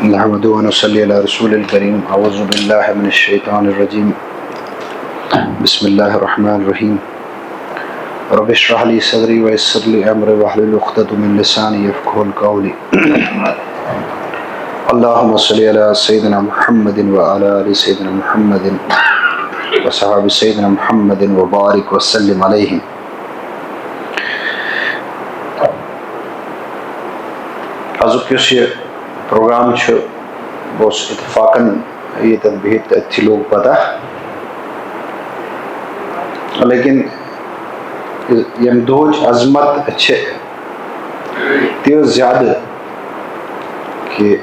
نحمده ونصلي على رسول الكريم. اعوذ بالله من الشيطان الرجيم. بسم الله الرحمن الرحيم. رب اشرح لي صدري ويسر لي امري واحلل عقدة من لساني يفقهوا قولي. اللهم صل على سيدنا محمد وعلى ال سيدنا محمد وصحاب سيدنا محمد وبارك وسلم عليهم. حضرت یہ پروگرام بس اتفاقاً یہ بہت اچھی لوگ پتہ لیکن یم دہچ عظمت تیز زیادہ کہ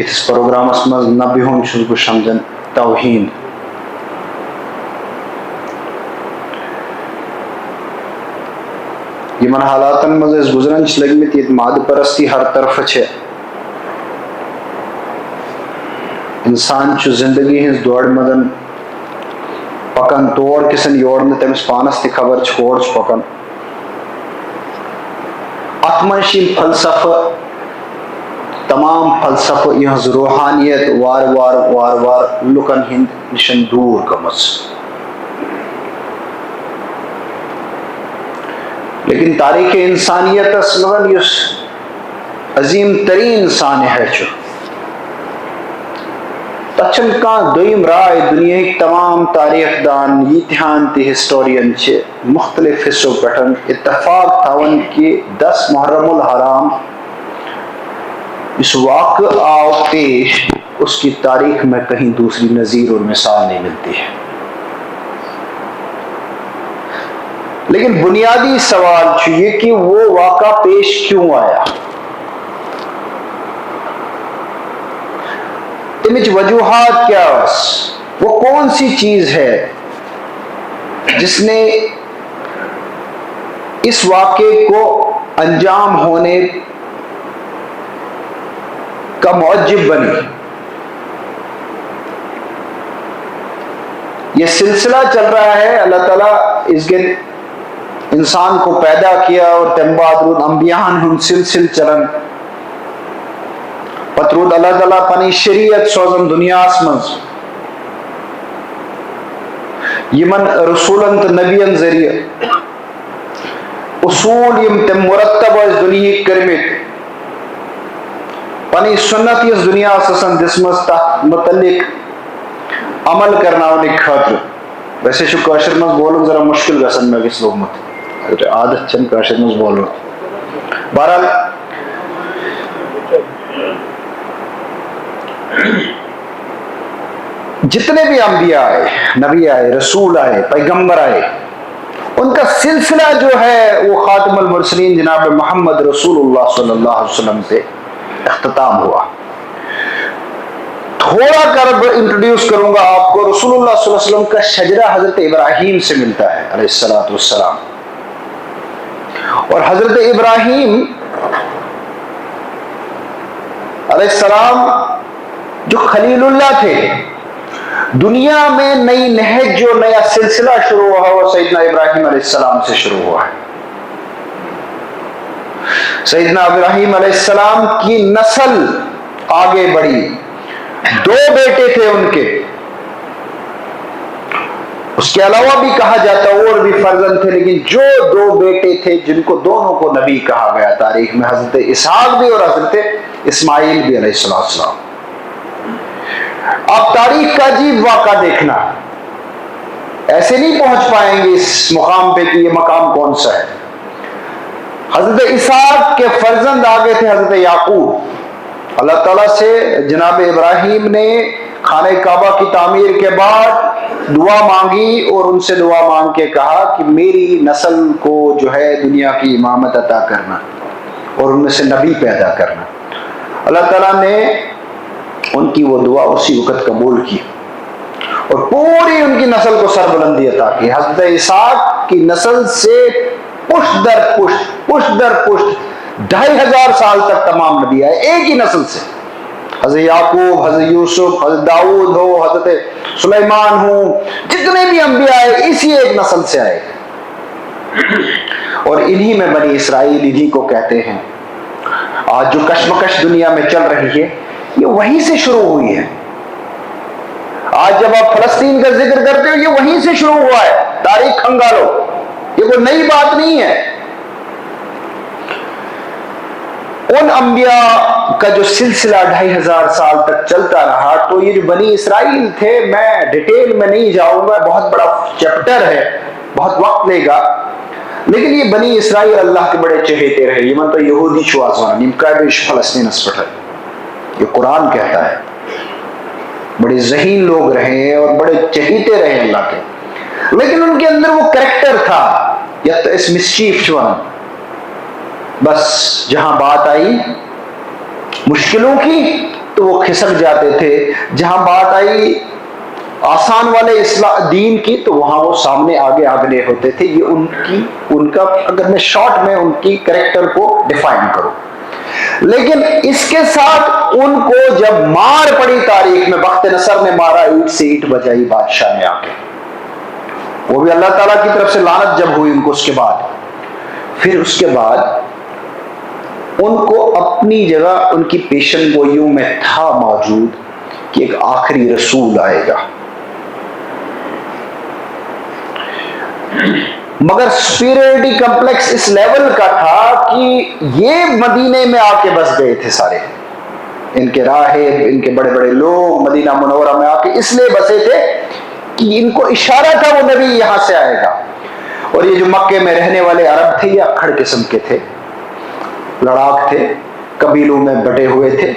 اس پروگرامس مز نہ بہن چھس بہ سمجھان توہین. یمن حالاتن مز گزران لگمت یہ مادہ پرستی ہر طرف انسان زندگی ہز دوڑ مدن پکان تور کسن یور تمس پانس تہ خبر اور پکان ات من فلسفہ تمام فلسفہ یہ روحانیت وار وار وار وار لکن ہند نشن دور گمز. لیکن تاریخ انسانیت اس عظیم ترین انسان ہے تچن کان دویم رائے دنیا تمام تاریخ دان یتہان تی ہسٹورین مختلف حصوں پٹھن اتفاق تھاون کہ 10 محرم الحرام اس واقع آؤ پیش اس کی تاریخ میں کہیں دوسری نظیر اور مثال نہیں ملتی ہے. لیکن بنیادی سوال یہ کہ وہ واقعہ پیش کیوں آیا, امچ وجوہات کیا, وہ کون سی چیز ہے جس نے اس واقعے کو انجام ہونے کا موجب بنی. یہ سلسلہ چل رہا ہے, اللہ تعالیٰ اس کے انسان کو پیدا کیا اور تم بعد رود انبیاء ہن سلسل چلن پترود اللہ تعالیٰ پنی شریعت سوزن دنیا اسمنز یمن رسولن تو نبیان ذریعہ اصول یم تم مرتب اس دنیا کرمت پنی سنت اس دنیا سسن دسمس تحت متعلق عمل کرنا انہیں خاطر. ویسے شو کاشر مز بولو ذرا مشکل گسن میں کس لوگ مت عادت چند کاشر مز بولو. بہرحال جتنے بھی انبیاء آئے, نبی آئے, رسول آئے, پیغمبر آئے, ان کا سلسلہ جو ہے وہ خاتم المرسلین جناب محمد رسول اللہ صلی اللہ علیہ وسلم پہ اختتام ہوا. تھوڑا کر انٹروڈیوس کروں گا آپ کو. رسول اللہ صلی اللہ علیہ وسلم کا شجرہ حضرت ابراہیم سے ملتا ہے علیہ الصلوۃ والسلام, اور حضرت ابراہیم علیہ السلام جو خلیل اللہ تھے, دنیا میں نئی نہج جو نیا سلسلہ شروع ہوا وہ سیدنا ابراہیم علیہ السلام سے شروع ہوا ہے. سیدنا ابراہیم علیہ السلام کی نسل آگے بڑھی, 2 بیٹے تھے ان کے, اس کے علاوہ بھی کہا جاتا اور بھی فرزند تھے, لیکن جو 2 بیٹے تھے جن کو دونوں کو نبی کہا گیا تاریخ میں, حضرت اسحاق بھی اور حضرت اسماعیل بھی علیہ السلام. آپ تاریخ کا عجیب واقعہ دیکھنا, ایسے نہیں پہنچ پائیں گے اس مقام پہ کہ یہ مقام کون سا ہے. حضرت اسحاق کے فرزند آگے تھے حضرت یعقوب. اللہ تعالیٰ سے جناب ابراہیم نے خانہ کعبہ کی تعمیر کے بعد دعا مانگی اور ان سے دعا مانگ کے کہا کہ میری نسل کو جو ہے دنیا کی امامت عطا کرنا اور ان میں سے نبی پیدا کرنا. اللہ تعالیٰ نے ان کی وہ دعا اسی وقت قبول کی اور پوری ان کی نسل کو سربلندی عطا کی. حضرت اسحاق کی نسل سے پشت در پشت 2500 سال تک تمام نبی آئے ایک ہی نسل سے. حضرت یعقوب, حضرت یوسف, حضرت داؤد ہو, حضرت سلیمان ہو, جتنے بھی انبیاء آئے اسی ایک نسل سے آئے. اور انہی میں بنی اسرائیل انہی کو کہتے ہیں. آج جو کشمکش دنیا میں چل رہی ہے یہ وہیں سے شروع ہوئی ہے. آج جب آپ فلسطین کا ذکر کرتے ہو یہ وہیں سے شروع ہوا ہے. تاریخ کھنگالو، یہ کوئی نئی بات نہیں ہے. ان انبیاء کا جو سلسلہ 2500 سال تک چلتا رہا، تو یہ جو بنی اسرائیل تھے، میں ڈیٹیل میں نہیں جاؤں گا، بہت بڑا چیپٹر ہے، بہت وقت لے گا. لیکن یہ بنی اسرائیل اللہ کے بڑے چہیتے رہے. یہ تو یہودی شوازوان نمکابش فلسطین اسپٹل، یہ قرآن کہتا ہے. بڑے ذہین لوگ رہے اور بڑے چہیتے رہے اللہ کے، لیکن ان کے اندر وہ کریکٹر تھا اس مسچیف ون. بس جہاں بات آئی مشکلوں کی تو وہ کھسک جاتے تھے، جہاں بات آئی آسان والے دین کی تو وہاں وہ سامنے آگے آگے ہوتے تھے. یہ ان کا اگر میں شارٹ میں ان کی کریکٹر کو ڈیفائن کروں. لیکن اس کے ساتھ ان کو جب مار پڑی تاریخ میں، بخت نصر نے مارا، اینٹ سے اینٹ بجائی بادشاہ نے آ کے، وہ بھی اللہ تعالیٰ کی طرف سے لعنت جب ہوئی ان کو. پھر اس کے بعد ان کو اپنی جگہ ان کی پیشن گوئیوں میں تھا موجود کہ ایک آخری رسول آئے گا، مگر سپیریورٹی کمپلیکس اس لیول کا تھا کہ یہ مدینے میں آ کے بس گئے تھے سارے. ان کے راہب، ان کے بڑے بڑے لوگ مدینہ منورہ میں آ کے اس لیے بسے تھے کہ ان کو اشارہ تھا وہ نبی یہاں سے آئے گا. اور یہ جو مکے میں رہنے والے عرب تھے یہ اکھڑ قسم کے تھے، لڑاک تھے، قبیلوں میں بٹے ہوئے تھے.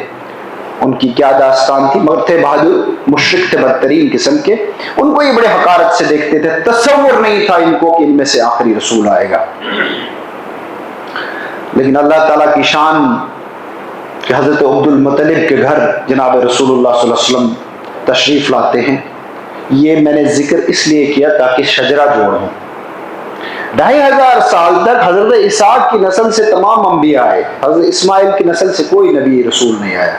ان کی کیا داستان تھی، مگر تھے بہادر، مشرک تھے بدترین قسم کے. ان کو یہ بڑے حقارت سے دیکھتے تھے، تصور نہیں تھا ان کو کہ ان میں سے آخری رسول آئے گا. لیکن اللہ تعالیٰ کی شان کہ حضرت عبد المطلب کے گھر جناب رسول اللہ صلی اللہ علیہ وسلم تشریف لاتے ہیں. یہ میں نے ذکر اس لیے کیا تاکہ شجرہ جوڑوں. 2500 سال تک حضرت اسحاق کی نسل سے تمام انبیاء آئے، حضرت اسماعیل کی نسل سے کوئی نبی رسول نہیں آیا.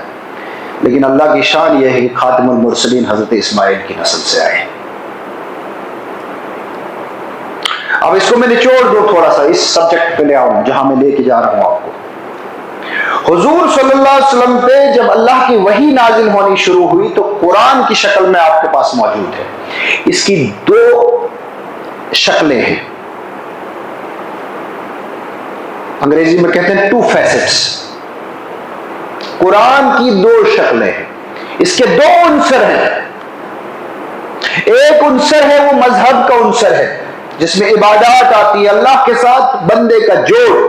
لیکن اللہ کی شان یہ ہے کہ خاتم المرسلین حضرت اسماعیل کی نسل سے آئے. اب اس کو میں نچوڑ دوں تھوڑا سا، اس سبجیکٹ پہ لے آؤں جہاں میں لے کے جا رہا ہوں آپ کو. حضور صلی اللہ علیہ وسلم پہ جب اللہ کی وحی نازل ہونی شروع ہوئی تو قرآن کی شکل میں آپ کے پاس موجود ہے. اس کی 2 شکلیں ہیں، انگریزی میں کہتے ہیں 2 فیسٹس. قرآن کی 2 شکلیں ہیں، اس کے 2 عنصر ہیں. ایک عنصر ہے وہ مذہب کا عنصر ہے جس میں عبادات آتی ہے، اللہ کے ساتھ بندے کا جوڑ،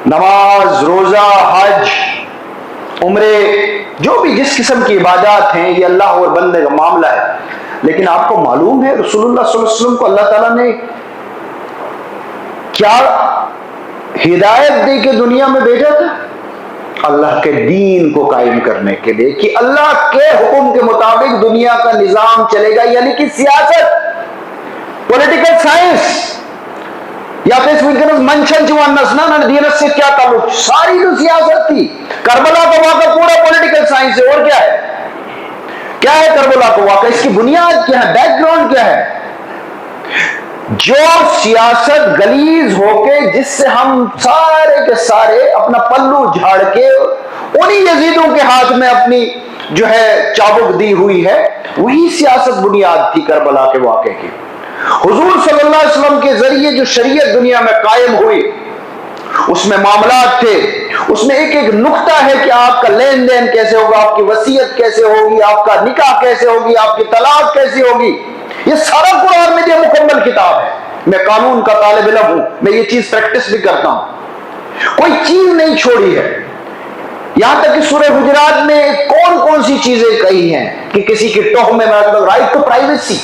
نماز، روزہ، حج، عمرے، جو بھی جس قسم کی عبادات ہیں یہ اللہ اور بندے کا معاملہ ہے. لیکن آپ کو معلوم ہے رسول اللہ صلی اللہ علیہ وسلم کو اللہ تعالیٰ نے کیا ہدایت دے کے دنیا میں بھیجا تھا؟ اللہ کے دین کو قائم کرنے کے لیے، کہ اللہ کے حکم کے مطابق دنیا کا نظام چلے گا. یعنی کہ سیاست، پولیٹیکل سائنس، یا پھر منشن جوان نسنا دینت سے کیا تعلق؟ ساری جو سیاست تھی، کربلا کا واقعہ پورا پولیٹیکل سائنس ہے. اور کیا ہے؟ کیا ہے کربلا کا واقعہ؟ اس کی بنیاد کیا ہے؟ بیک گراؤنڈ کیا ہے؟ جو سیاست غلیظ ہو کے جس سے ہم سارے کے سارے اپنا پلو جھاڑ کے انہی یزیدوں کے ہاتھ میں اپنی جو ہے چابک دی ہوئی ہے، وہی سیاست بنیاد تھی کربلا کے واقعے کی. حضور صلی اللہ علیہ وسلم کے ذریعے جو شریعت دنیا میں قائم ہوئی اس میں معاملات تھے، اس میں ایک ایک نقطہ ہے کہ آپ کا لین دین کیسے ہوگا، آپ کی وصیت کیسے ہوگی، آپ کا نکاح کیسے ہوگی، آپ کی طلاق کیسے ہوگی. یہ سارا قرآن میں یہ مکمل کتاب ہے. میں قانون کا طالب علم ہوں، میں یہ چیز پریکٹس بھی کرتا ہوں، کوئی چیز نہیں چھوڑی ہے. یہاں تک کہ سورہ حجرات میں کون کون سی چیزیں کہی ہیں کہ کسی کی تہمے میں رائٹ ٹو پرائیویسی.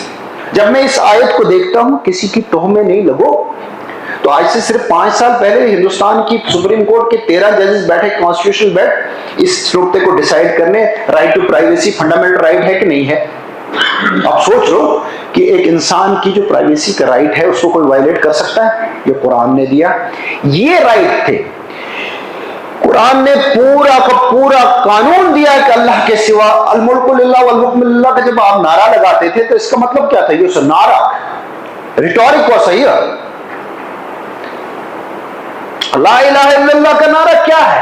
جب میں اس آیت کو دیکھتا ہوں کسی کی تہمے نہیں لگو، تو آج سے صرف 5 سال پہلے ہندوستان کی سپریم کورٹ کے 13 ججز بیٹھے کانسٹیٹیوشنل بیٹھ اس نقطے کو ڈیسائیڈ کرنے right to privacy fundamental right ہے کہ نہیں ہے. اب سوچ لو کہ ایک انسان کی جو پرائیویسی کا رائٹ ہے اس کو کوئی وائلیٹ کر سکتا ہے؟ یہ قرآن نے دیا. یہ رائٹ تھے. قرآن نے پورا کا پورا قانون دیا کہ اللہ کے سوا الملک للہ والحکم للہ کا جب آپ نعرہ لگاتے تھے تو اس کا مطلب کیا تھا؟ یہ نعرہ ریٹورک ہوا، صحیح ہے. لا الہ الا اللہ کا نعرہ کیا ہے؟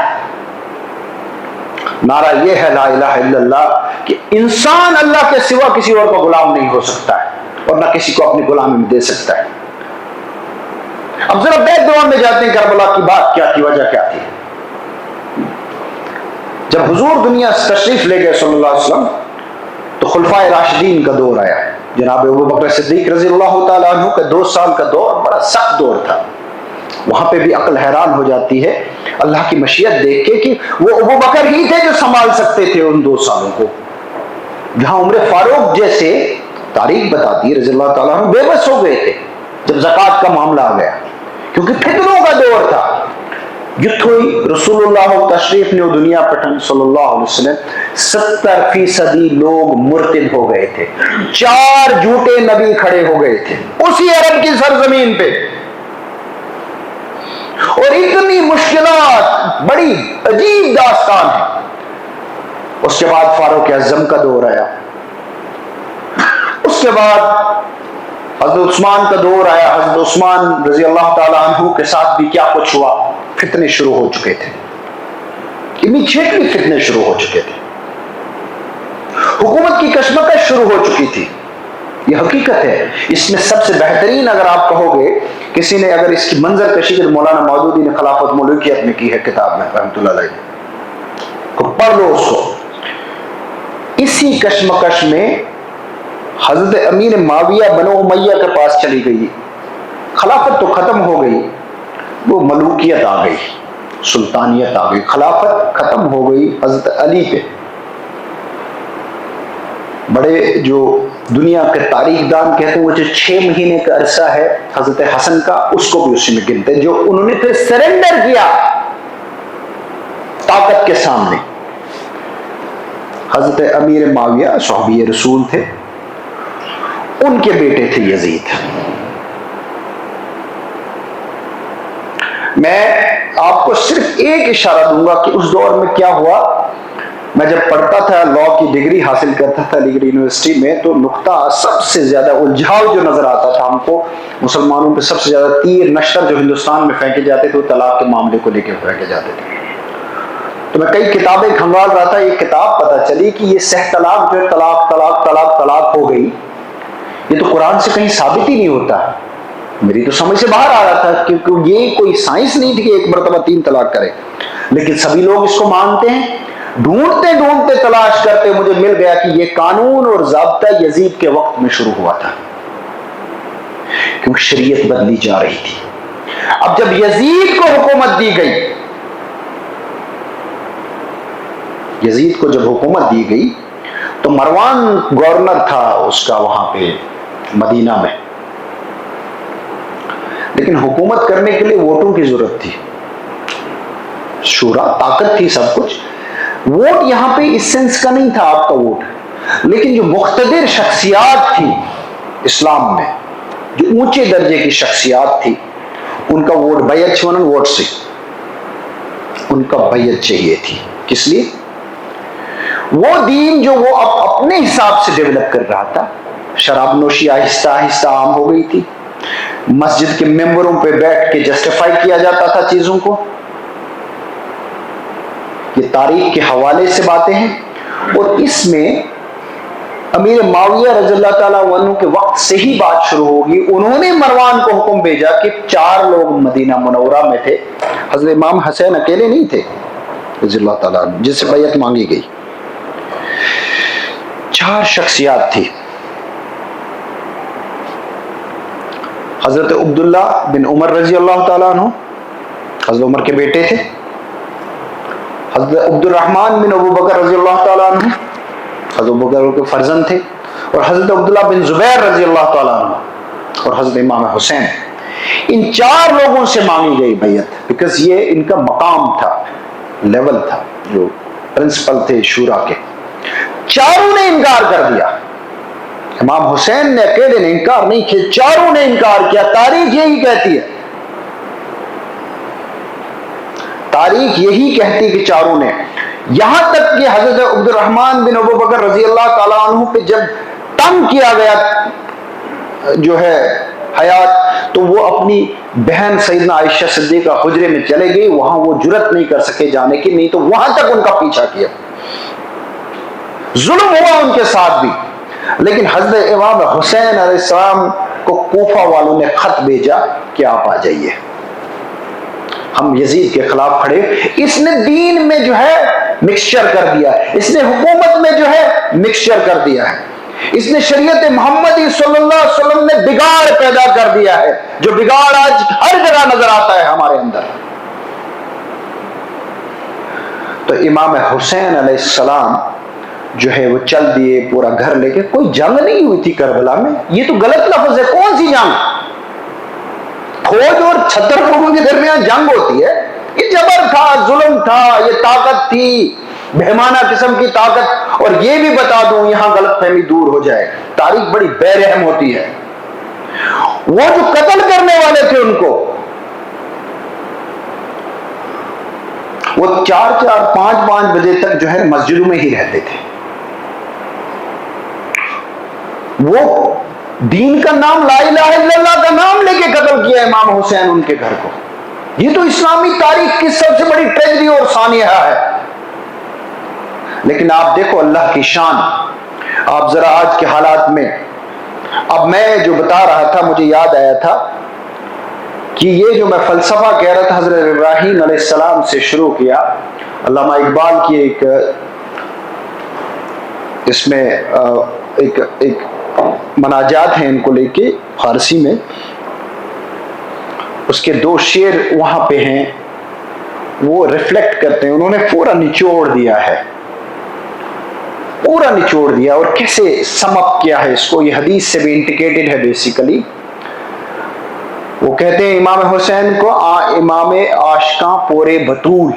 نعرہ یہ ہے لا الہ الا اللہ کہ انسان اللہ کے سوا کسی اور کا غلام نہیں ہو سکتا ہے اور نہ کسی کو اپنی غلامی میں دے سکتا ہے۔ اب ذرا بیک گراؤنڈ میں جاتے ہیں، کربلا کی بات کیا تھی، وجہ کیا تھی؟ جب حضور دنیا سے تشریف لے گئے صلی اللہ علیہ وسلم تو خلفائے راشدین کا دور آیا۔ جناب ابوبکر صدیق رضی اللہ تعالیٰ عنہ کا 2 سال کا دور بڑا سخت دور تھا۔ وہاں پہ بھی عقل حیران ہو جاتی ہے اللہ کی مشیت دیکھ کے کہ وہ ابوبکر ہی تھے جو سنبھال سکتے تھے ان 2 سالوں کو، جہاں عمر فاروق جیسے تاریخ بتاتی ہے رضی اللہ تعالیٰ عنہ بے بس ہو گئے تھے جب زکوٰۃ کا معاملہ آ گیا، کیونکہ فتنوں کا دور تھا۔ جت ہوئی رسول اللہ تشریف نے دنیا پٹھن صلی اللہ علیہ وسلم 70% لوگ مرتد ہو گئے تھے، 4 جھوٹے نبی کھڑے ہو گئے تھے اسی عرب کی سرزمین پہ، اور اتنی مشکلات، بڑی عجیب داستان ہے۔ اس کے بعد فاروق اعظم کا دور آیا، اس کے بعد حضرت عثمان کا دور آیا۔ حضرت عثمان رضی اللہ تعالیٰ عنہ کے ساتھ بھی کیا کچھ ہوا، فتنے شروع ہو چکے تھے، امیڈیٹلی فتنے شروع ہو چکے تھے، حکومت کی کشمکش شروع ہو چکی تھی۔ یہ حقیقت ہے۔ اس میں سب سے بہترین اگر آپ کہو گے، کسی نے اگر اس کی منظر کشی مولانا مودودی نے خلافت ملوکیت میں کی ہے کتاب میں رحمۃ اللہ علیہ، تو پڑھ لو اس کو۔ اسی کشمکش میں حضرت امیر معاویہ بنو امیہ کے پاس چلی گئی، خلافت تو ختم ہو گئی، وہ ملوکیت آ گئی، سلطانیت آ گئی، خلافت ختم ہو گئی حضرت علی پہ۔ بڑے جو دنیا کے تاریخ دان کہتے ہیں وہ جو 6 مہینے کا عرصہ ہے حضرت حسن کا، اس کو بھی اسی میں گنتے ہیں، جو انہوں نے پھر سرنڈر کیا طاقت کے سامنے۔ حضرت امیر معاویہ صحابی رسول تھے، ان کے بیٹے تھے یزید۔ میں آپ کو صرف ایک اشارہ دوں گا کہ اس دور میں کیا ہوا۔ میں جب پڑھتا تھا، لاء کی ڈگری حاصل کرتا تھا علی گڑھ یونیورسٹی میں، تو نقطہ سب سے زیادہ الجھاؤ جو نظر آتا تھا ہم کو، مسلمانوں پہ سب سے زیادہ تیر نشتر جو ہندوستان میں پھینکے جاتے تھے وہ طلاق کے معاملے کو لے کے پھینکے جاتے تھے۔ تو میں کئی کتابیں کھنگال رہا تھا، یہ کتاب پتہ چلی کہ یہ سہ طلاق جو ہے، طلاق طلاق طلاق طلاق ہو گئی، یہ تو قرآن سے کہیں ثابت ہی نہیں ہوتا۔ میری تو سمجھ سے باہر آ رہا تھا، کیونکہ یہ کوئی سائنس نہیں تھی کہ ایک مرتبہ 3 طلاق کرے، لیکن سبھی لوگ اس کو مانتے ہیں۔ ڈھونڈتے ڈھونڈتے تلاش کرتے مجھے مل گیا کہ یہ قانون اور ضابطہ یزید کے وقت میں شروع ہوا تھا، کیونکہ شریعت بدلی جا رہی تھی۔ اب جب یزید کو حکومت دی گئی، یزید کو جب حکومت دی گئی تو مروان گورنر تھا اس کا وہاں پہ مدینہ میں، لیکن حکومت کرنے کے لیے ووٹوں کی ضرورت تھی، شورا طاقت تھی، سب کچھ۔ ووٹ یہاں پہ اس سینس کا نہیں تھا آپ کا ووٹ، لیکن جو مقتدر شخصیات تھی اسلام میں، جو اونچے درجے کی شخصیات تھی، ان کا ووٹ بیعت چھوڑن ووٹ سے، ان کا بیعت چاہیے تھی۔ کس لیے؟ وہ دین جو وہ اپنے حساب سے ڈیولپ کر رہا تھا، شراب نوشی آہستہ آہستہ عام ہو گئی تھی، مسجد کے ممبروں پہ بیٹھ کے جسٹیفائی کیا جاتا تھا چیزوں کو۔ یہ تاریخ کے حوالے سے باتیں ہیں، اور اس میں امیر معاویہ رضی اللہ تعالیٰ عنہ کے وقت سے ہی بات شروع ہوگی۔ انہوں نے مروان کو حکم بھیجا کہ 4 لوگ مدینہ منورہ میں تھے، حضرت امام حسین اکیلے نہیں تھے رضی اللہ تعالیٰ عنہ، جس سے بیعت مانگی گئی، 4 شخصیات تھی۔ حضرت عبداللہ بن عمر رضی اللہ تعالیٰ عنہ، حضرت عمر کے بیٹے تھے۔ حضرت عبد الرحمن بن ابو بکر رضی اللہ تعالیٰ عنہ، حضرت ابو بکر کے فرزند تھے، اور حضرت عبداللہ بن زبیر رضی اللہ تعالیٰ عنہ، اور حضرت امام حسین۔ ان 4 لوگوں سے مانگی گئی بیعت، بیکاز یہ ان کا مقام تھا، لیول تھا، جو پرنسپل تھے شورا کے۔ 4 نے انکار کر دیا، امام حسین نے اکیلے نے انکار نہیں کیا، 4 نے انکار کیا۔ تاریخ یہی کہتی ہے، تاریخ یہی کہتی کہ 4 نے، یہاں تک کہ حضرت عبد الرحمن بن ابو بکر رضی اللہ تعالیٰ عنہ پہ جب تنگ کیا گیا جو ہے حیات تو وہ اپنی بہن سیدنا عائشہ صدیقہ حجرے میں چلے گئی، وہاں وہ جرت نہیں کر سکے جانے کی، نہیں تو وہاں تک ان کا پیچھا کیا، ظلم ہوا ان کے ساتھ بھی۔ لیکن حضرت امام حسین علیہ السلام کو کوفہ والوں نے خط بھیجا کہ آپ آ جائیے، ہم یزید کے خلاف کھڑے۔ اس نے دین میں جو ہے مکسچر کر دیا ہے، اس نے حکومت میں جو ہے مکسچر کر دیا ہے، اس نے شریعت محمدی صلی اللہ علیہ وسلم میں بگاڑ پیدا کر دیا ہے، جو بگاڑ آج ہر جگہ نظر آتا ہے ہمارے اندر۔ تو امام حسین علیہ السلام جو ہے وہ چل دیے پورا گھر لے کے۔ کوئی جنگ نہیں ہوئی تھی کربلا میں، یہ تو غلط لفظ ہے، کون سی جنگ؟ فوج اور 76 لوگوں کے درمیان جنگ ہوتی ہے؟ یہ جبر تھا، ظلم تھا، یہ طاقت تھی، بہمانہ قسم کی طاقت۔ اور یہ بھی بتا دوں یہاں غلط فہمی دور ہو جائے، تاریخ بڑی بے رحم ہوتی ہے۔ وہ جو قتل کرنے والے تھے ان کو، وہ 4 5 بجے تک جو ہے مسجدوں میں ہی رہتے تھے۔ وہ دین کا نام، لا الہ الا اللہ کا نام لے کے قتل کیا امام حسین ان کے گھر کو۔ یہ تو اسلامی تاریخ کی سب سے بڑی ٹریجڈی اور سانحہ ہے۔ لیکن آپ دیکھو اللہ کی شان، آپ ذرا آج کے حالات میں، اب میں جو بتا رہا تھا مجھے یاد آیا تھا کہ یہ جو میں فلسفہ کہہ رہا تھا حضرت ابراہیم علیہ السلام سے شروع کیا، علامہ اقبال کی ایک اس میں ایک مناجات ہیں ان کو لے کے فارسی میں، اس کے 2 شعر وہاں پہ ہیں، وہ ریفلیکٹ کرتے ہیں، انہوں نے پورا نچوڑ دیا ہے، پورا نچوڑ دیا اور کیسے سم اپ کیا ہے اس کو۔ یہ حدیث سے بھی انڈیکیٹڈ ہے بیسیکلی۔ وہ کہتے ہیں امام حسین کو، امام عاشقاں پورے بطول،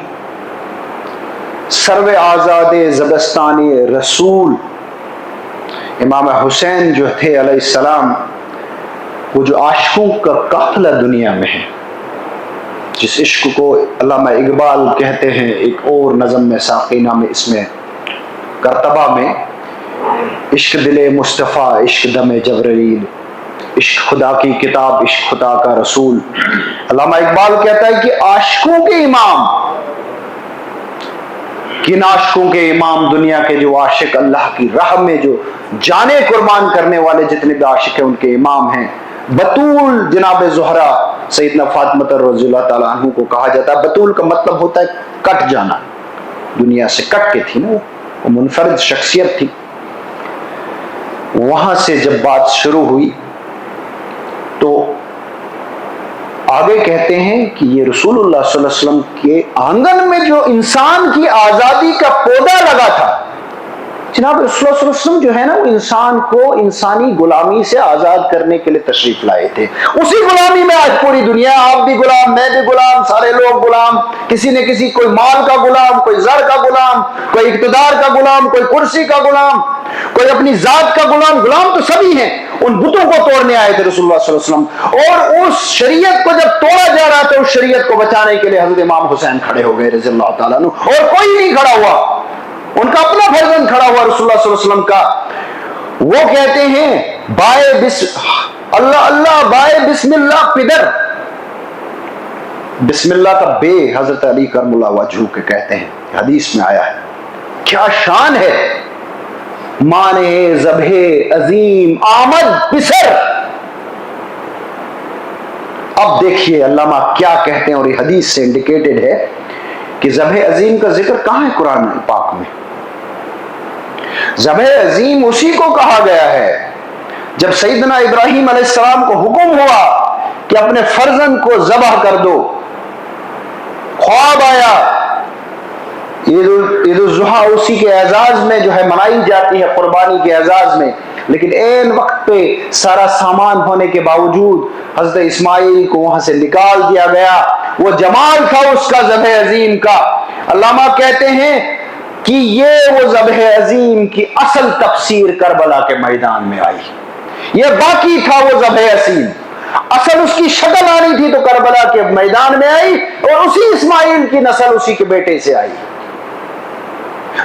سرو آزاد زبستانی رسول۔ امام حسین جو تھے علیہ السلام، وہ جو عاشقوں کا قافلہ دنیا میں ہے، جس عشق کو علامہ اقبال کہتے ہیں ایک اور نظم میں، ساقینہ میں، اس میں کرتبہ میں، عشق دل مصطفیٰ، عشق دم جبرائیل، عشق خدا کی کتاب، عشق خدا کا رسول۔ علامہ اقبال کہتا ہے کہ عاشقوں کے امام، کن عاشقوں کے امام؟ دنیا کے جو عاشق اللہ کی راہ میں جو جانے قربان کرنے والے جتنے بھی عاشق ہیں ان کے امام ہیں۔ بطول جناب زہرا سیدنا فاطمہ رضی اللہ تعالیٰ عنہ کو کہا جاتا ہے، بطول کا مطلب ہوتا ہے کٹ جانا، دنیا سے کٹ کے تھی نا، وہ منفرد شخصیت تھی۔ وہاں سے جب بات شروع ہوئی تو آگے کہتے ہیں کہ یہ رسول اللہ صلی اللہ علیہ وسلم کے آنگن میں جو انسان کی آزادی کا پودا لگا تھا، جناب رسول اللہ صلی اللہ علیہ وسلم جو ہے نا، وہ انسان کو انسانی غلامی سے آزاد کرنے کے لیے تشریف لائے تھے۔ اسی غلامی میں آج پوری دنیا، آپ بھی غلام، میں بھی غلام، سارے لوگ غلام، کسی نہ کسی، کوئی مال کا غلام، کوئی زر کا غلام، کوئی اقتدار کا غلام، کوئی کرسی کا غلام، کوئی اپنی ذات کا غلام۔ غلام تو سبھی ہیں۔ ان بتوں کو توڑنے آئے تھے رسول اللہ صلی اللہ علیہ وسلم، اور اس شریعت کو جب توڑا جا رہا تھا، اس شریعت کو بچانے کے لیے حضرت امام حسین کھڑے ہو گئے رضی اللہ تعالیٰ عنہ، اور کوئی نہیں کھڑا ہوا، ان کا اپنا فرزند کھڑا ہوا رسول اللہ صلی اللہ علیہ وسلم کا۔ وہ کہتے ہیں بائے اللہ اللہ، بائے بسم اللہ پدر، بسم اللہ کا بے حضرت علی کرم اللہ وجہہ کے کہتے ہیں، حدیث میں آیا ہے۔ کیا شان ہے، مانے ذبح عظیم آمد پسر۔ اب دیکھیے علامہ کیا کہتے ہیں، اور یہ حدیث سے انڈیکیٹڈ ہے کہ ذبح عظیم کا ذکر کہاں ہے قرآن پاک میں؟ ذبح عظیم اسی کو کہا گیا ہے جب سیدنا ابراہیم علیہ السلام کو حکم ہوا کہ اپنے فرزند کو ذبح کر دو، خواب آیا۔ عید الضحیٰ اسی کے اعزاز میں جو ہے منائی جاتی ہے، قربانی کے اعزاز میں، لیکن عین وقت پہ سارا سامان ہونے کے باوجود حضرت اسماعیل کو وہاں سے نکال دیا گیا۔ وہ جمال تھا اس کا ذبح عظیم کا۔ علامہ کہتے ہیں کہ یہ وہ ذبح عظیم کی اصل تفسیر کربلا کے میدان میں آئی۔ یہ باقی تھا وہ ذبح عظیم، اصل اس کی شکل آنی تھی تو کربلا کے میدان میں آئی، اور اسی اسماعیل کی نسل اسی کے بیٹے سے آئی۔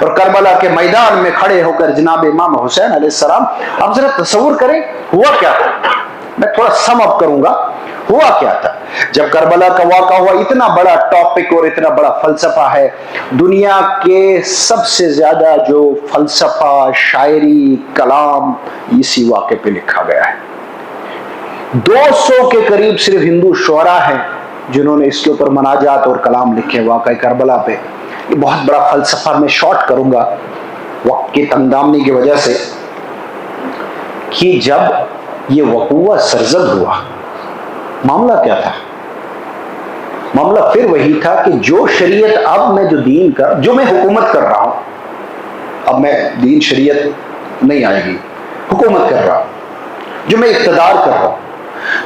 اور کربلا کے میدان میں کھڑے ہو کر جناب امام حسین علیہ السلام، اب ذرا تصور کریں ہوا کیا تھا۔ میں تھوڑا سم اپ کروں گا ہوا کیا تھا جب کربلا کا واقعہ ہوا. اتنا بڑا ٹاپک اور اتنا بڑا فلسفہ ہے. دنیا کے سب سے زیادہ جو فلسفہ، شاعری، کلام اسی واقعے پہ لکھا گیا ہے. 200 کے قریب صرف ہندو شعراء ہیں جنہوں نے اس کے اوپر مناجات اور کلام لکھے واقعہ کربلا پہ. یہ بہت بڑا فلسفہ میں شارٹ کروں گا وقت کی تنگدامنی کی وجہ سے. کہ جب یہ وقوع سرزد ہوا، معاملہ کیا تھا؟ معاملہ پھر وہی تھا کہ جو شریعت اب میں جو دین کا جو میں حکومت کر رہا ہوں، اب میں دین شریعت نہیں آئے گی، حکومت کر رہا ہوں، جو میں اقتدار کر رہا ہوں،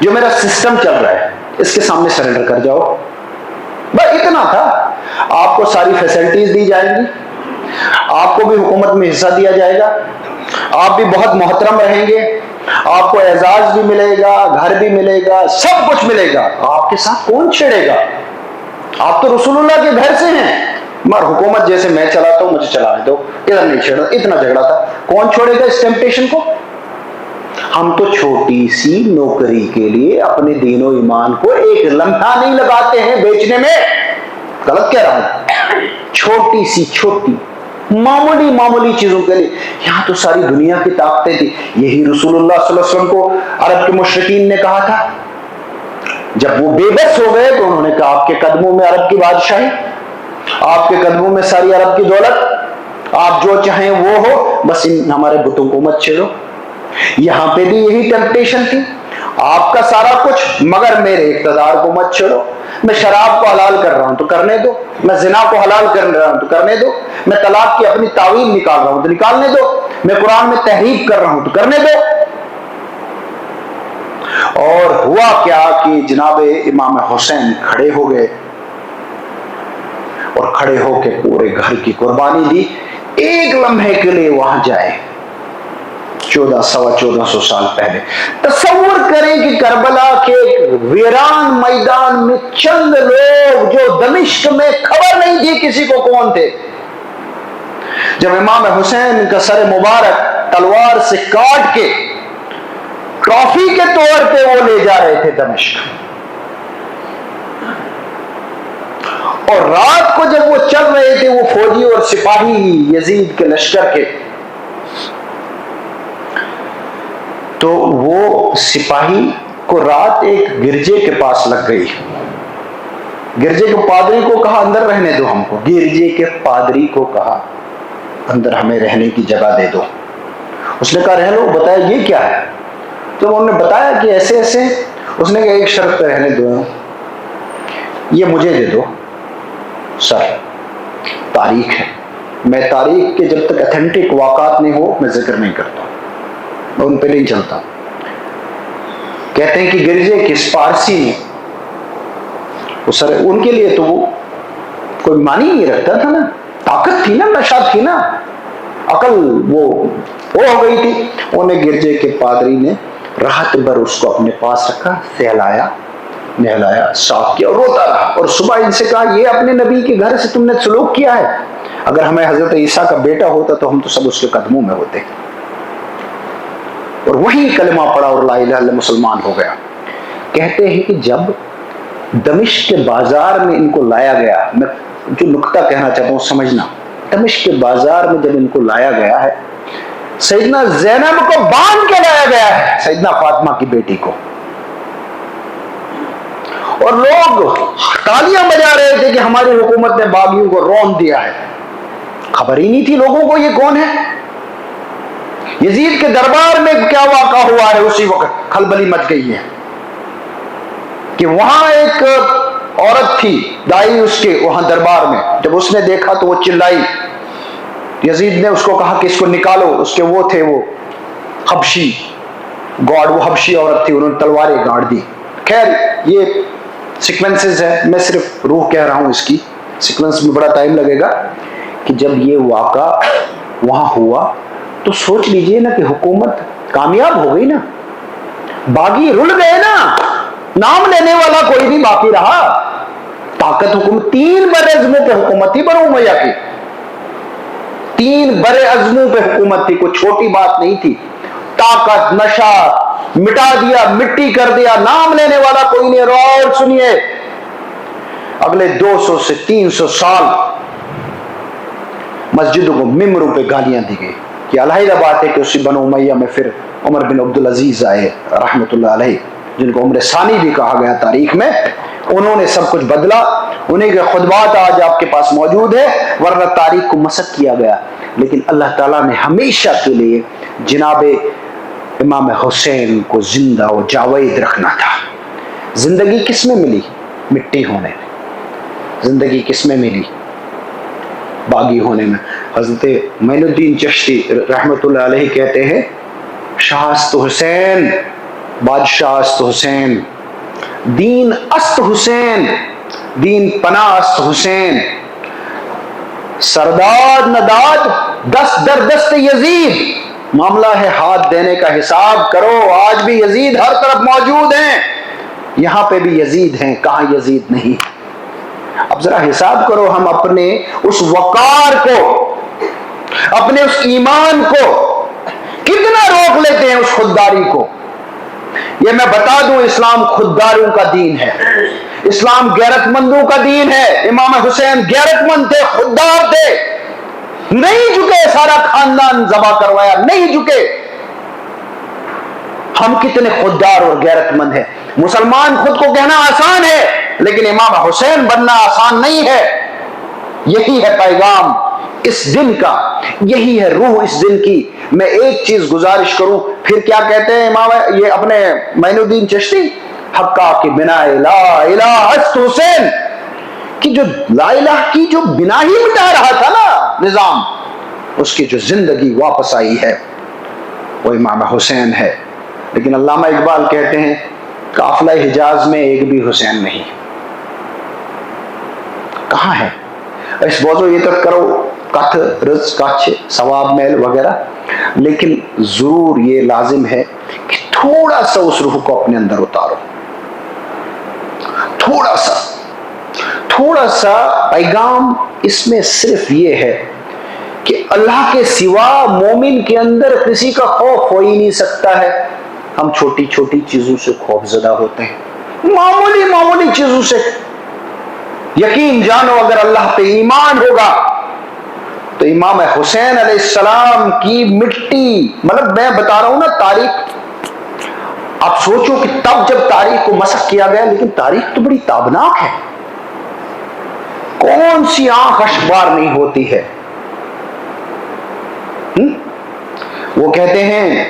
جو میرا سسٹم چل رہا ہے، اس کے سامنے سرنڈر کر جاؤ. بس اتنا تھا. آپ کو ساری فیسلٹیز دی جائیں گی، آپ کو بھی حکومت میں حصہ دیا جائے گا، آپ بھی بہت محترم رہیں گے، آپ کو اعزاز بھی ملے گا، گھر بھی ملے گا، سب کچھ ملے گا. آپ کے ساتھ کون چھیڑے گا؟ آپ تو رسول اللہ کے گھر سے ہیں. مگر حکومت جیسے میں چلاتا ہوں مجھے چلانے دو، ادھر نہیں چھیڑا. اتنا جھگڑا تھا. کون چھوڑے گا اس ٹیمپٹیشن کو؟ ہم تو چھوٹی سی نوکری کے لیے اپنے دین و ایمان کو ایک لمحہ نہیں لگاتے ہیں بیچنے میں. غلط کہہ رہا ہوں؟ چھوٹی سی چھوٹی معمولی چیزوں کے لیے. یہاں تو ساری دنیا کی طاقتیں تھی. یہی رسول اللہ صلی اللہ علیہ وسلم کو عرب کے مشرکین نے کہا تھا. جب وہ بے بس ہو گئے تو انہوں نے کہا آپ کے قدموں میں عرب کی بادشاہی، آپ کے قدموں میں ساری عرب کی دولت، آپ جو چاہیں وہ ہو، بس ان ہمارے بتوں کو مت چھیڑو. یہاں پہ بھی یہی ٹیمپٹیشن تھی. آپ کا سارا کچھ مگر میرے اقتدار کو مت چھیڑو. میں شراب کو حلال کر رہا ہوں تو کرنے دو، میں زنا کو حلال کر رہا ہوں تو کرنے دو، میں طلاق کی اپنی تعویل نکال رہا ہوں تو نکالنے دو، میں قرآن میں تحریف کر رہا ہوں تو کرنے دو. اور ہوا کیا کہ جناب امام حسین کھڑے ہو گئے اور کھڑے ہو کے پورے گھر کی قربانی دی. ایک لمحے کے لیے وہاں جائے 1400 سال پہلے. تصور کریں کہ کربلا کے ویران میدان میں چند لوگ جو دمشق میں خبر نہیں تھی کسی کو کون تھے، جب امام حسین کا سر مبارک تلوار سے کاٹ کے ٹرافی کے طور پہ وہ لے جا رہے تھے دمشق، اور رات کو جب وہ چل رہے تھے وہ فوجی اور سپاہی یزید کے لشکر کے، تو وہ سپاہی کو رات ایک گرجے کے پاس لگ گئی. گرجے کے پادری کو کہا اندر رہنے دو ہم کو. گرجے کے پادری کو کہا اندر ہمیں رہنے کی جگہ دے دو. اس نے کہا رہ لو. بتایا یہ کیا ہے؟ تو انہوں نے بتایا کہ ایسے ایسے. اس نے کہا ایک شرط پہ رہنے دو، یہ مجھے دے دو. سر تاریخ ہے، میں تاریخ کے جب تک اتھینٹک واقعات نہیں ہو میں ذکر نہیں کرتا، میں ان پہ نہیں چلتا. کہتے ہیں کہ گرجے کس پارسی نے وہ سر ان کے لیے تو وہ کوئی معنی نہیں رکھتا تھا نا، طاقت تھی نا، نشہ تھی نا، عقل وہ ہو گئی تھی. انہیں گرجے کے پادری نے راحت بھر اس کو اپنے پاس رکھا، سہلایا، نہلایا، صاف کیا اور روتا رہا. اور صبح ان سے کہا یہ اپنے نبی کے گھر سے تم نے سلوک کیا ہے، اگر ہمیں حضرت عیسیٰ کا بیٹا ہوتا تو ہم تو سب اس کے قدموں میں ہوتے. اور وہی کلمہ پڑا اور لا الہ الا اللہ مسلمان ہو گیا. کہتے ہیں کہ جب دمشق کے بازار میں ان کو لایا گیا، میں جو نقطہ کہنا چاہتا ہوں سمجھنا، دمشق کے بازار میں جب ان کو لایا گیا ہے، سیدنا زینب کو باندھ کے لایا گیا ہے، سیدنا فاطمہ کی بیٹی کو، اور لوگ تالیاں بجا رہے تھے کہ ہماری حکومت نے باغیوں کو رون دیا ہے. خبر ہی نہیں تھی لوگوں کو یہ کون ہے. یزید کے دربار میں کیا واقع ہوا ہے، اسی وقت کھلبلی مچ گئی ہے کہ وہاں ایک عورت تھی دائی اس کے وہاں دربار میں. جب اس نے دیکھا تو وہ چلائی. یزید نے اس کو کہا کہ اس کو نکالو. اس کے وہ تھے وہ حبشی گارڈ، وہ حبشی عورت تھی، انہوں نے تلواریں گاڑ دی. خیر یہ سیکوینسز ہے، میں صرف روح کہہ رہا ہوں، اس کی سیکوینس میں بڑا ٹائم لگے گا. کہ جب یہ واقعہ وہاں ہوا تو سوچ لیجئے نا کہ حکومت کامیاب ہو گئی نا، باغی رل گئے نا، نام لینے والا کوئی نہیں باقی رہا. طاقت حکومت 3 بڑے اعظموں پہ حکومت تھی بنو امیہ کی، 3 بڑے اعظموں پہ حکومت تھی، کوئی چھوٹی بات نہیں تھی. طاقت، نشہ، مٹا دیا، مٹی کر دیا، نام لینے والا کوئی نہیں۔ اور سنیے، اگلے 200 سے 300 سال مسجدوں کو ممبروں پہ گالیاں دی گئی۔ کہ علیحدہ بات ہے کہ اسی بنو امیہ میں پھر عمر بن عبدالعزیز آئے رحمۃ اللہ علیہ، جن کو عمر ثانی بھی کہا گیا تاریخ میں، انہوں نے سب کچھ بدلا۔ انہیں کے خطبات آج آپ کے پاس موجود ہے، ورنہ تاریخ کو مسخ کیا گیا۔ لیکن اللہ تعالیٰ نے ہمیشہ کے لیے جناب امام حسین کو زندہ و جاوید رکھنا تھا۔ زندگی کس میں ملی؟ مٹی ہونے میں۔ زندگی کس میں ملی؟ باغی ہونے میں۔ حضرت معین الدین چشتی رحمۃ اللہ علیہ کہتے ہیں، شاہ است حسین، بادشاہ است حسین، دین است حسین، دین پناہ است حسین، سرداد نداد دست در دست یزید۔ معاملہ ہے ہاتھ دینے کا، حساب کرو۔ آج بھی یزید ہر طرف موجود ہیں، یہاں پہ بھی یزید ہیں، کہاں یزید نہیں۔ اب ذرا حساب کرو، ہم اپنے اس وقار کو، اپنے اس ایمان کو کتنا روک لیتے ہیں، اس خودداری کو۔ یہ میں بتا دوں، اسلام خودداروں کا دین ہے، اسلام غیرت مندوں کا دین ہے۔ امام حسین غیرت مند تھے، خوددار تھے، نہیں جھکے، سارا خاندان ذبح کروایا، نہیں جھکے۔ ہم کتنے خوددار اور غیرت مند ہیں۔ مسلمان خود کو کہنا آسان ہے، لیکن امام حسین بننا آسان نہیں ہے۔ یہی ہے پیغام اس دن کا، یہی ہے روح اس دن کی۔ میں ایک چیز گزارش کروں، پھر کیا کہتے ہیں امام یہ اپنے معین الدین چشتی، حقا کی بنا لا الہ است حسین، کہ جو لا الہ کی جو بنا ہی مٹا رہا تھا نا نظام، اس کی جو زندگی واپس آئی ہے وہ امام حسین ہے۔ لیکن علامہ اقبال کہتے ہیں، قافلہ حجاز میں ایک بھی حسین نہیں۔ کہاں ہے؟ اس موضوع یہ تک کرو، کتھ رز کچھ ثواب میل وغیرہ، لیکن ضرور یہ لازم ہے کہ تھوڑا سا اس روح کو اپنے اندر اتارو، تھوڑا سا پیغام اس میں صرف یہ ہے کہ اللہ کے سوا مومن کے اندر کسی کا خوف ہو ہی نہیں سکتا ہے۔ ہم چھوٹی چھوٹی چیزوں سے خوف زدہ ہوتے ہیں، معمولی چیزوں سے۔ یقین جانو اگر اللہ پہ ایمان ہوگا تو امام حسین علیہ السلام کی مٹی، مطلب میں بتا رہا ہوں نا تاریخ، آپ سوچو کہ تب جب تاریخ کو مسخ کیا گیا، لیکن تاریخ تو بڑی تابناک ہے، کون سی آنکھ اشبار نہیں ہوتی ہے۔ وہ کہتے ہیں،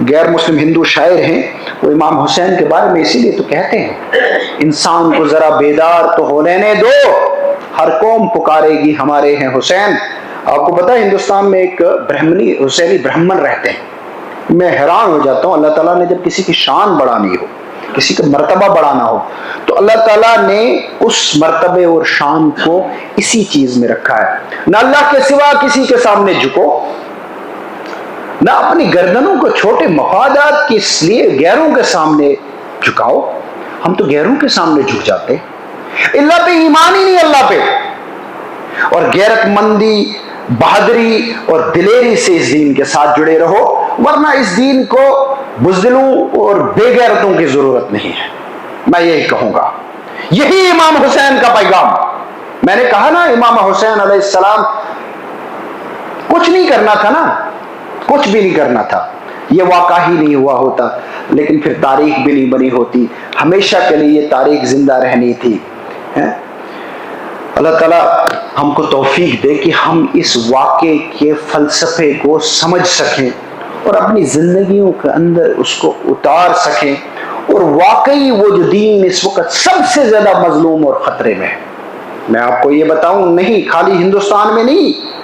غیر مسلم ہندو شاعر ہیں، وہ امام حسین کے بارے میں اسی لیے تو کہتے ہیں، انسان کو ذرا بیدار تو ہو لینے دو، ہر قوم پکارے گی ہمارے ہیں حسین۔ آپ کو پتا ہے ہندوستان میں ایک برہمنی حسینی برہمن رہتے ہیں، میں حیران ہو جاتا ہوں۔ اللہ تعالیٰ نے جب کسی کی شان بڑھانی ہو، کسی کا مرتبہ بڑھانا ہو، تو اللہ تعالیٰ نے اس مرتبے اور شان کو اسی چیز میں رکھا ہے۔ نہ اللہ کے سوا کسی کے سامنے جھکو، نہ اپنی گردنوں کو چھوٹے مفادات کے اس لیے غیروں کے سامنے جھکاؤ۔ ہم تو غیروں کے سامنے جھک جاتے ہیں، اللہ پہ ایمان ہی نہیں، اللہ پہ۔ اور غیرت مندی، بہادری اور دلیری سے اس دین کے ساتھ جڑے رہو، ورنہ اس دین کو بزدلوں اور بے غیرتوں کی ضرورت نہیں ہے۔ میں یہی کہوں گا، یہی امام حسین کا پیغام۔ میں نے کہا نا، امام حسین علیہ السلام کچھ نہیں کرنا تھا نا، کچھ بھی نہیں کرنا تھا، یہ واقعہ ہی نہیں ہوا ہوتا، لیکن پھر تاریخ بھی نہیں بنی ہوتی، ہمیشہ کے لیے یہ تاریخ زندہ رہنی تھی۔ اللہ تعالیٰ ہم کو توفیق دے کہ ہم اس واقعے کے فلسفے کو سمجھ سکیں اور اپنی زندگیوں کے اندر اس کو اتار سکیں، اور واقعی وہ جو دین اس وقت سب سے زیادہ مظلوم اور خطرے میں ہے۔ میں آپ کو یہ بتاؤں، نہیں خالی ہندوستان میں نہیں،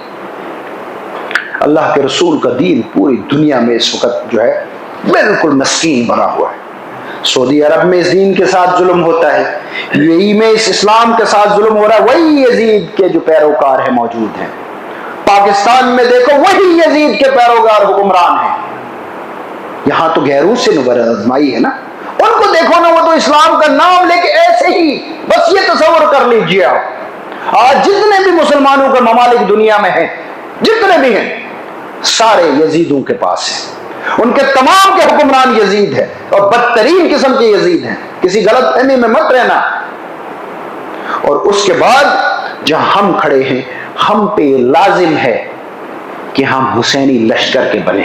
اللہ کے رسول کا دین پوری دنیا میں اس وقت جو ہے بالکل مسکین بنا ہوا ہے۔ سعودی عرب میں اس دین کے ساتھ ظلم ہوتا ہے، یو اے ای میں اس اسلام کے ساتھ ظلم ہو رہا ہے، وہی یزید کے جو پیروکار ہیں موجود ہیں۔ پاکستان میں دیکھو، وہی یزید کے پیروکار حکمران ہیں۔ یہاں تو غیروں سے نبر آزمائی ہے نا، ان کو دیکھو نا، وہ تو اسلام کا نام لے کے ایسے ہی، بس یہ تصور کر لیجیے آپ، آج جتنے بھی مسلمانوں کے ممالک دنیا میں ہیں، جتنے بھی ہیں، سارے یزیدوں کے پاس ہیں۔ ان کے تمام کے حکمران یزید ہے اور بدترین قسم کے یزید ہیں. کسی غلط فہمی میں مت رہنا. اور اس کے بعد جہاں ہم کھڑے ہیں, ہم پہ لازم ہے کہ ہم حسینی لشکر کے بنے,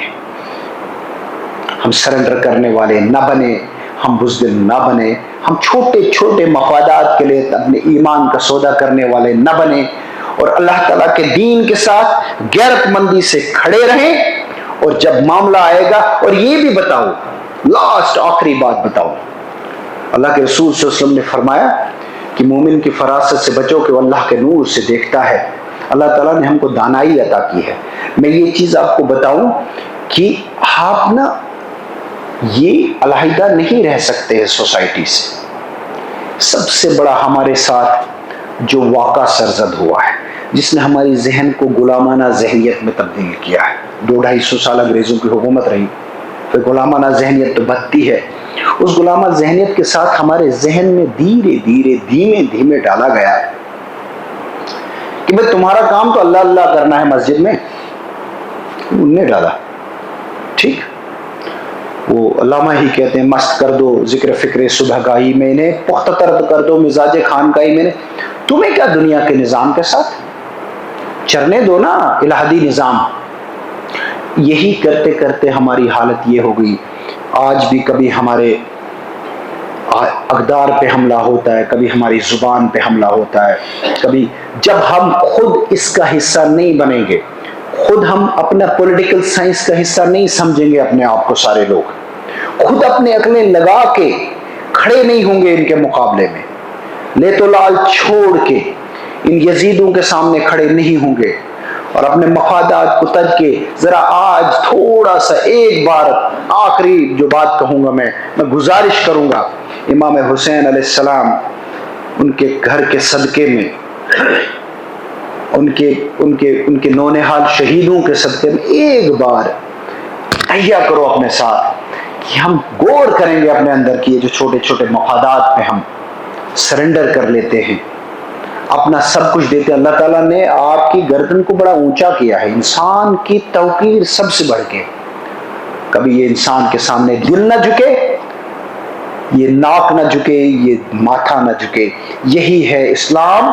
ہم سرنڈر کرنے والے نہ بنے, ہم بزدل نہ بنے, ہم چھوٹے چھوٹے مفادات کے لیے اپنے ایمان کا سودا کرنے والے نہ بنے, اور اللہ تعالیٰ کے دین کے ساتھ غیرت مندی سے کھڑے رہیں. اور جب معاملہ آئے گا, اور یہ بھی بتاؤ, لاسٹ آخری بات بتاؤ, اللہ کے رسول صلی اللہ علیہ وسلم نے فرمایا کہ مومن کی فراست سے بچو کہ وہ اللہ کے نور سے دیکھتا ہے. اللہ تعالیٰ نے ہم کو دانائی عطا کی ہے. میں یہ چیز آپ کو بتاؤں کہ آپ نا یہ علیحدہ نہیں رہ سکتے ہیں سوسائٹی سے. سب سے بڑا ہمارے ساتھ جو واقعہ سرزد ہوا ہے, جس نے ہماری ذہن کو غلامانہ ذہنیت میں تبدیل کیا ہے. 200-250 سال انگریزوں کی حکومت رہی, پھر غلامانہ ذہنیت تو بڑھتی ہے. اس غلامانہ ذہنیت کے ساتھ ہمارے ذہن میں دھیرے دھیرے دھیمے دھیمے ڈالا گیا کہ بھئی تمہارا کام تو اللہ اللہ کرنا ہے مسجد میں. انہوں نے ڈالا, ٹھیک, وہ علامہ ہی کہتے ہیں مست کر دو ذکر فکر صبح گاہی میں نے, پختہ طرد کر دو مزاج خانقاہی میں نے. تمہیں کیا دنیا کے نظام کے ساتھ, چرنے دو نا الہادی نظام. یہی کرتے کرتے ہماری حالت یہ ہو گئی. آج بھی کبھی ہمارے اقدار پہ حملہ ہوتا ہے, کبھی ہماری زبان پہ حملہ ہوتا ہے, کبھی جب ہم خود اس کا حصہ نہیں بنیں گے, خود ہم اپنا پولیٹیکل سائنس کا حصہ نہیں سمجھیں گے اپنے آپ کو, سارے لوگ خود اپنے عقلیں لگا کے کھڑے نہیں ہوں گے ان کے مقابلے میں, لے تو لال چھوڑ کے ان یزیدوں کے سامنے کھڑے نہیں ہوں گے, اور اپنے مفادات کو ترک کے ذرا آج تھوڑا سا ایک بار آخری جو بات کہوں گا میں گزارش کروں گا, امام حسین علیہ السلام ان کے گھر کے صدقے میں, ان کے نونہال شہیدوں کے صدقے میں ایک بار تہیا کرو اپنے ساتھ کہ ہم غور کریں گے اپنے اندر کی یہ جو چھوٹے چھوٹے مفادات پہ ہم سرنڈر کر لیتے ہیں, اپنا سب کچھ دیتے ہیں. اللہ تعالیٰ نے آپ کی گردن کو بڑا اونچا کیا ہے, انسان کی توقیر سب سے بڑھ کے. کبھی یہ انسان کے سامنے دل نہ جھکے, یہ ناک نہ جھکے, یہ ماتھا نہ جھکے. یہی ہے اسلام,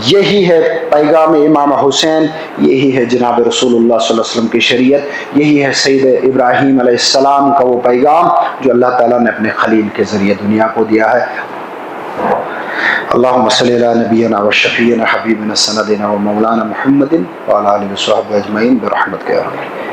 یہی ہے پیغام امام حسین, یہی ہے جناب رسول اللہ صلی اللہ علیہ وسلم کی شریعت, یہی ہے سید ابراہیم علیہ السلام کا وہ پیغام جو اللہ تعالیٰ نے اپنے خلیل کے ذریعے دنیا کو دیا ہے. اللهم صل على نبينا وشفيعنا حبيبنا سندنا ومولانا محمد وعلى آله وصحبه أجمعين برحمتك يا رب.